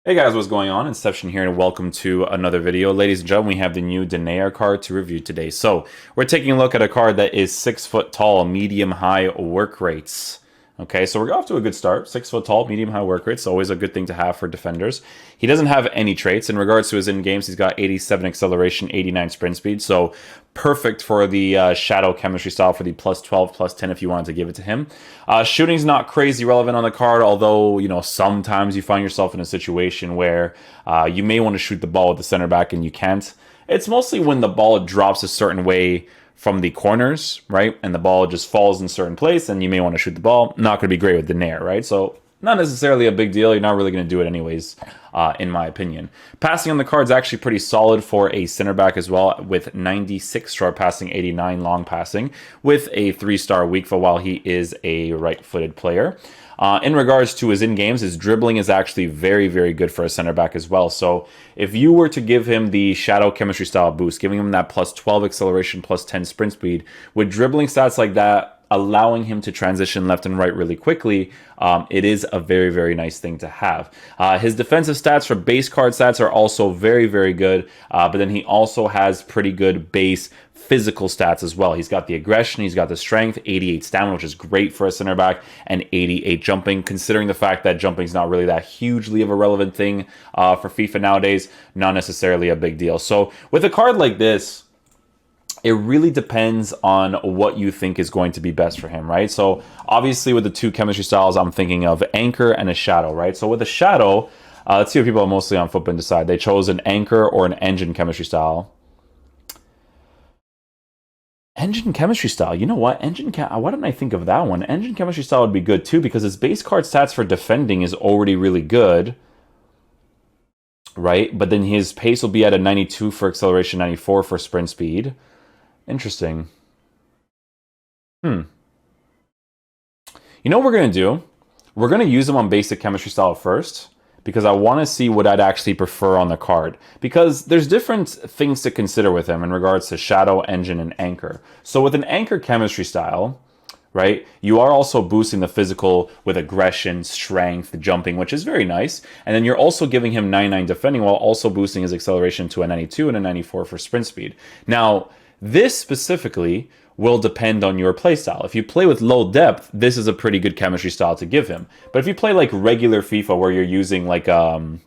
Hey guys, what's going on? Inception here, and welcome to another video. Ladies and gentlemen, we have the new Denayer card to review today. So we're taking a look at a card that is 6 foot tall, medium high work rates. Okay, so we're off to a good start. 6 foot tall, medium high work rates, always a good thing to have for defenders. He doesn't have any traits. In regards to his in-games, he's got 87 acceleration, 89 sprint speed, so perfect for the shadow chemistry style for the plus 12, plus 10 if you wanted to give it to him. Shooting's not crazy relevant on the card, although, you know, sometimes you find yourself in a situation where you may want to shoot the ball with the center back and you can't. It's mostly when the ball drops a certain way from the corners, right? And the ball just falls in a certain place and you may want to shoot the ball. Not going to be great with Denayer, right? So not necessarily a big deal. You're not really going to do it anyways, in my opinion. Passing on the card is actually pretty solid for a center back as well, with 96 short passing, 89 long passing, with a 3-star weak foot while he is a right-footed player. In regards to his in-games, his dribbling is actually very, very good for a center back as well. So if you were to give him the shadow chemistry style boost, giving him that plus 12 acceleration, plus 10 sprint speed, with dribbling stats like that, allowing him to transition left and right really quickly, it is a very, very nice thing to have. His defensive stats for base card stats are also very, very good, but then he also has pretty good base physical stats as well. He's got the aggression, he's got the strength, 88 stamina, which is great for a center back, and 88 jumping, considering the fact that jumping is not really that hugely of a relevant thing for FIFA nowadays. Not necessarily a big deal. So with a card like this, it really depends on what you think is going to be best for him, right? So obviously with the two chemistry styles, I'm thinking of anchor and a shadow, right? So with a shadow, let's see what people are mostly on Footbin decide. They chose an anchor or an engine chemistry style. Engine chemistry style. You know what? Why didn't I think of that one? Engine chemistry style would be good too, because his base card stats for defending is already really good, right? But then his pace will be at a 92 for acceleration, 94 for sprint speed. Interesting. You know what we're going to do? We're going to use him on basic chemistry style first, because I want to see what I'd actually prefer on the card. Because there's different things to consider with him in regards to shadow, engine, and anchor. So with an anchor chemistry style, right, you are also boosting the physical with aggression, strength, jumping, which is very nice. And then you're also giving him 99 defending while also boosting his acceleration to a 92 and a 94 for sprint speed. Now, this specifically will depend on your playstyle. If you play with low depth, this is a pretty good chemistry style to give him. But if you play like regular FIFA, where you're using like a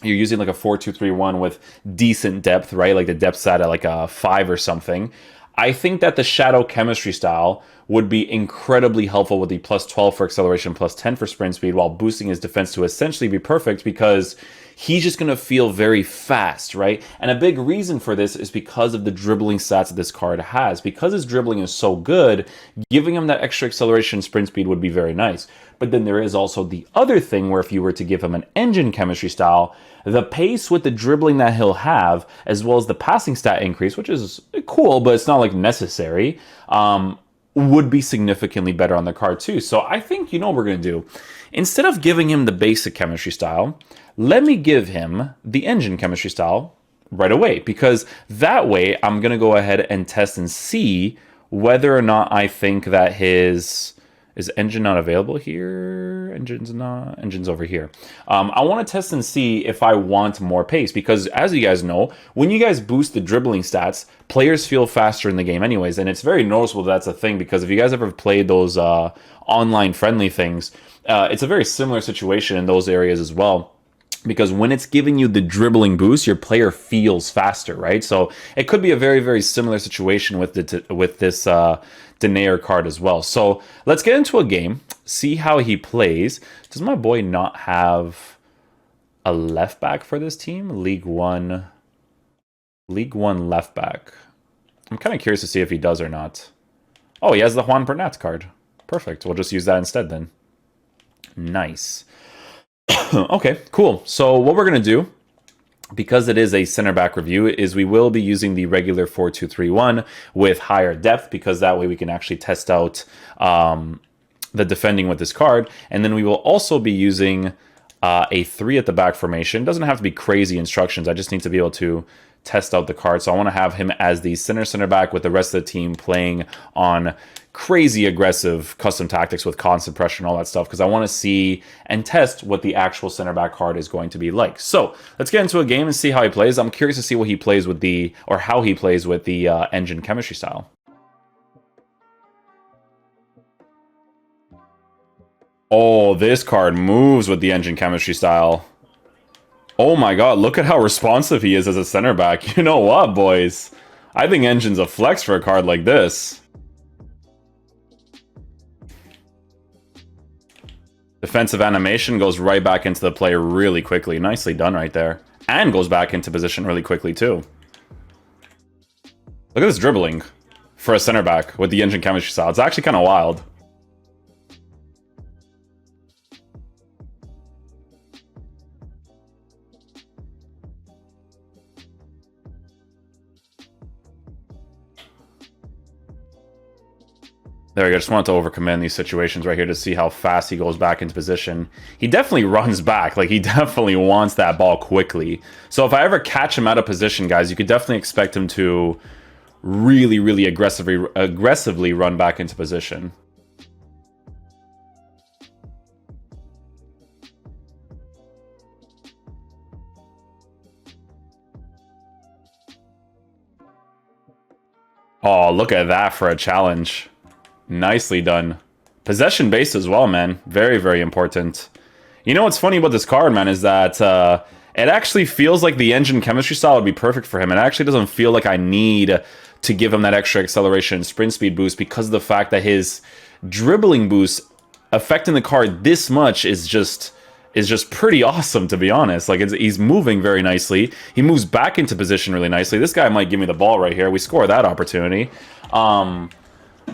4-2-3-1 with decent depth, right? Like the depth stat at like a 5 or something, I think that the shadow chemistry style would be incredibly helpful with the plus 12 for acceleration, plus 10 for sprint speed, while boosting his defense to essentially be perfect, because he's just going to feel very fast, right? And a big reason for this is because of the dribbling stats that this card has. Because his dribbling is so good, giving him that extra acceleration, sprint speed would be very nice. But then there is also the other thing where if you were to give him an engine chemistry style, the pace with the dribbling that he'll have, as well as the passing stat increase, which is cool, but it's not like necessary, would be significantly better on the card too. So I think, you know what we're going to do? Instead of giving him the basic chemistry style, let me give him the engine chemistry style right away, because that way I'm going to go ahead and test and see whether or not I think that his... Is engine not available here? Engine's over here. I want to test and see if I want more pace, because as you guys know, when you guys boost the dribbling stats, players feel faster in the game anyways, and it's very noticeable that's a thing, because if you guys ever played those online friendly things, it's a very similar situation in those areas as well. Because when it's giving you the dribbling boost, your player feels faster, right? So it could be a very, very similar situation with this Denayer card as well. So let's get into a game, see how he plays. Does my boy not have a left back for this team? League One left back. I'm kind of curious to see if he does or not. Oh, he has the Juan Bernat card. Perfect. We'll just use that instead then. Nice. Okay, cool. So what we're going to do, because it is a center back review, is we will be using the regular 4-2-3-1 with higher depth, because that way we can actually test out the defending with this card. And then we will also be using a 3 at the back formation. Doesn't have to be crazy instructions. I just need to be able to test out the card. So I want to have him as the center back with the rest of the team playing on crazy aggressive custom tactics with constant pressure and all that stuff, because I want to see and test what the actual center back card is going to be like. So let's get into a game and see how he plays. I'm curious to see what he plays with the, or how he plays with the engine chemistry style. Oh, this card moves with the engine chemistry style. Oh my god, look at how responsive he is as a center back. You know what, boys? I think Engine's a flex for a card like this. Defensive animation goes right back into the play really quickly. Nicely done right there. And goes back into position really quickly too. Look at this dribbling for a center back with the engine chemistry style. It's actually kind of wild. There we go, just wanted to overcommand these situations right here to see how fast he goes back into position. He definitely runs back, like he definitely wants that ball quickly. So if I ever catch him out of position, guys, you could definitely expect him to really aggressively run back into position. Oh, look at that for a challenge. Nicely done. Possession based as well, man. Very important. You know what's funny about this card, man, is that it actually feels like the engine chemistry style would be perfect for him. It actually doesn't feel like I need to give him that extra acceleration and sprint speed boost, because of the fact that his dribbling boost affecting the card this much is just pretty awesome, to be honest. Like, he's moving very nicely. He moves back into position really nicely. This guy might give me the ball right here. We score that opportunity.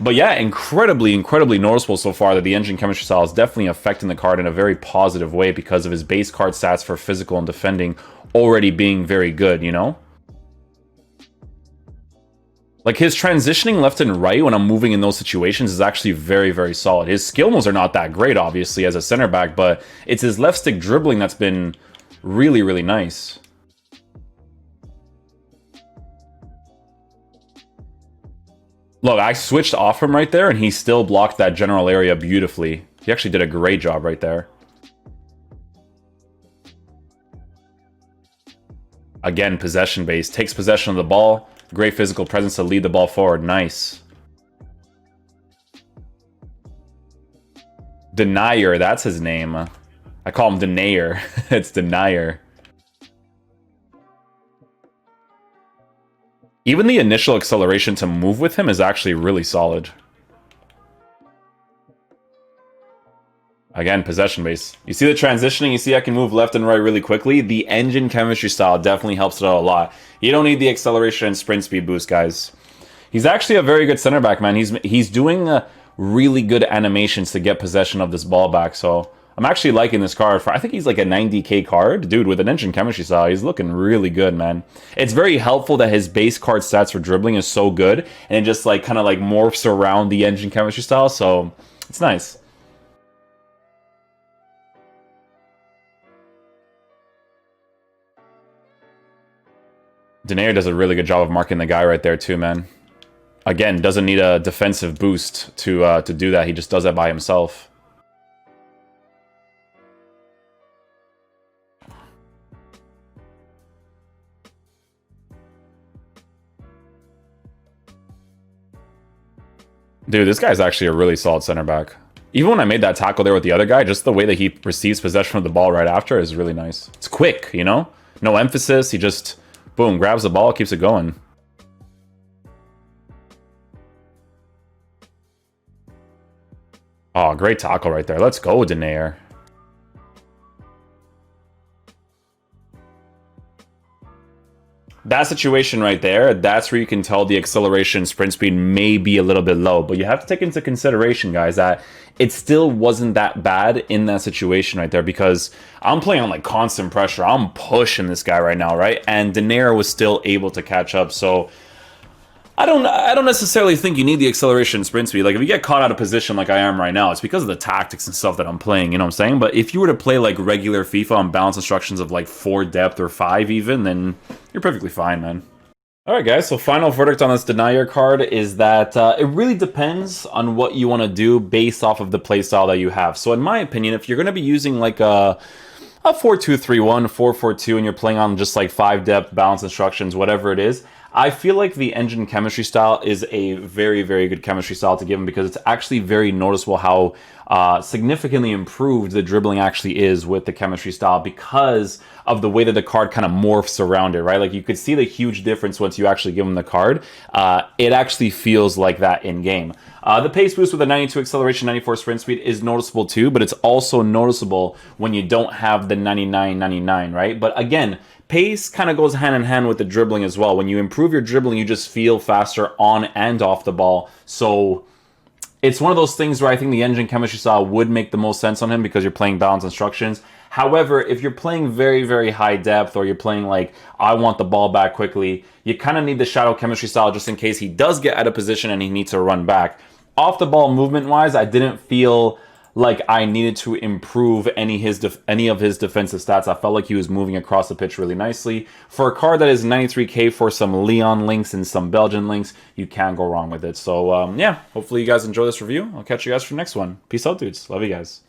But yeah, incredibly noticeable so far that the engine chemistry style is definitely affecting the card in a very positive way, because of his base card stats for physical and defending already being very good, you know? Like, his transitioning left and right when I'm moving in those situations is actually very solid. His skill moves are not that great, obviously, as a center back, but it's his left stick dribbling that's been really nice. Look, I switched off him right there, and he still blocked that general area beautifully. He actually did a great job right there. Again, possession based. Takes possession of the ball. Great physical presence to lead the ball forward. Nice. Denayer, that's his name. I call him Denayer. It's Denayer. Even the initial acceleration to move with him is actually really solid. Again, possession base. You see the transitioning? You see I can move left and right really quickly? The engine chemistry style definitely helps it out a lot. You don't need the acceleration and sprint speed boost, guys. He's actually a very good center back, man. He's doing really good animations to get possession of this ball back, so I'm actually liking this card. I think he's like a 90k card. Dude, with an engine chemistry style, he's looking really good, man. It's very helpful that his base card stats for dribbling is so good, and it just like kind of like morphs around the engine chemistry style, so it's nice. Denayer does a really good job of marking the guy right there too, man. Again, doesn't need a defensive boost to do that. He just does that by himself. Dude, this guy's actually a really solid center back. Even when I made that tackle there with the other guy, just the way that he receives possession of the ball right after is really nice. It's quick, you know? No emphasis. He just, boom, grabs the ball, keeps it going. Oh, great tackle right there. Let's go, Denayer. That situation right there, that's where you can tell the acceleration sprint speed may be a little bit low. But you have to take into consideration, guys, that it still wasn't that bad in that situation right there, because I'm playing on like constant pressure. I'm pushing this guy right now, right? And Denayer was still able to catch up. So I don't necessarily think you need the acceleration and sprint speed. Like, if you get caught out of position like I am right now, it's because of the tactics and stuff that I'm playing, you know what I'm saying? But if you were to play like regular FIFA on balance instructions of like 4 depth or 5 even, then you're perfectly fine, man. All right, guys. So final verdict on this Denayer card is that it really depends on what you want to do based off of the playstyle that you have. So in my opinion, if you're going to be using like a 4-2-3-1, 4-4-2, and you're playing on just like 5 depth, balance instructions, whatever it is, I feel like the engine chemistry style is a very, very good chemistry style to give him because it's actually very noticeable how significantly improved the dribbling actually is with the chemistry style because of the way that the card kind of morphs around it, right? Like you could see the huge difference once you actually give him the card. It actually feels like that in game. The pace boost with a 92 acceleration, 94 sprint speed is noticeable too, but it's also noticeable when you don't have the 99, right? But again, pace kind of goes hand in hand with the dribbling as well. When you improve your dribbling, you just feel faster on and off the ball. So it's one of those things where I think the engine chemistry style would make the most sense on him because you're playing balance instructions. However, if you're playing very, very high depth or you're playing like, I want the ball back quickly, you kind of need the shadow chemistry style just in case he does get out of position and he needs to run back. Off the ball movement-wise, I didn't feel like I needed to improve any of his defensive stats. I felt like he was moving across the pitch really nicely. For a card that is 93k for some Leon links and some Belgian links, you can't go wrong with it. So yeah, hopefully you guys enjoy this review. I'll catch you guys for the next one. Peace out, dudes. Love you guys.